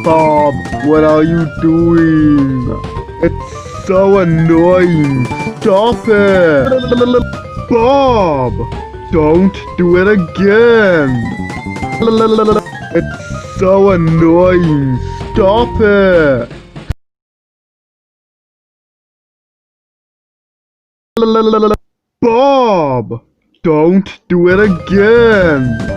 Bob, what are you doing? It's so annoying. Stop it. Bob, don't do it again. It's so annoying. Stop it. Bob, don't do it again.